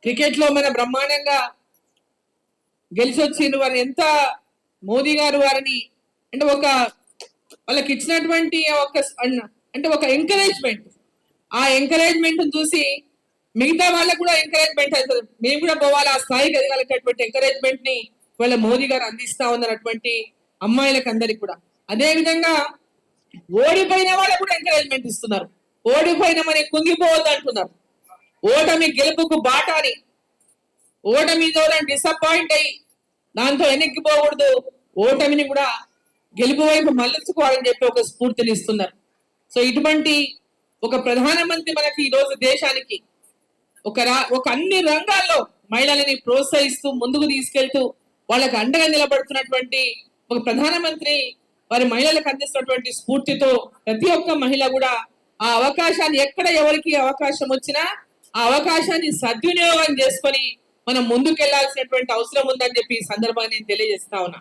cricket లో మన బ్రహ్మాండంగా గెలిచొచ్చిండ్రు వారు ఎంత మోదీ గారు వారిని అంటే ఒక వాళ్ళకి ఇచ్చినటువంటి ఒక అంటే ఒక ఎంకరేజ్మెంట్ ఆ ఎంకరేజ్మెంట్ చూసి మిగతా వాళ్ళకు కూడా ఎంకరేజ్మెంట్ అవుతుంది మేము కూడా పోవాలి ఆ స్థాయికి ఎదగలిగినటువంటి ఎంకరేజ్మెంట్ ని వాళ్ళ మోదీ గారు అందిస్తా ఉన్నటువంటి అమ్మాయిలకు అందరికి కూడా అదే విధంగా ఓడిపోయిన వాళ్ళకు కూడా ఎంకరేజ్మెంట్ ఇస్తున్నారు ఓడిపోయినామని కుంగిపోవద్దు అంటున్నారు ఓటమి గెలుపుకు బాటాని ఓటమితో డిసప్పాయింట్ అయ్యి దాంతో వెనక్కిపోకూడదు ఓటమిని కూడా గెలుపు వైపు మళ్ళించుకోవాలని చెప్పి ఒక స్ఫూర్తిని ఇస్తున్నారు సో ఇటువంటి ఒక ప్రధానమంత్రి మనకి ఈ రోజు దేశానికి ఒక అన్ని రంగాల్లో మహిళలని ప్రోత్సహిస్తూ ముందుకు తీసుకెళ్తూ వాళ్ళకి అండగా నిలబడుతున్నటువంటి ఒక ప్రధానమంత్రి వారి మహిళలకు అందిస్తున్నటువంటి స్ఫూర్తితో ప్రతి ఒక్క మహిళ కూడా ఆ అవకాశాన్ని ఎక్కడ ఎవరికి అవకాశం వచ్చినా ఆ అవకాశాన్ని సద్వినియోగం చేసుకొని మనం ముందుకెళ్లాల్సినటువంటి అవసరం ఉందని చెప్పి ఈ సందర్భాన్ని నేను తెలియజేస్తా ఉన్నా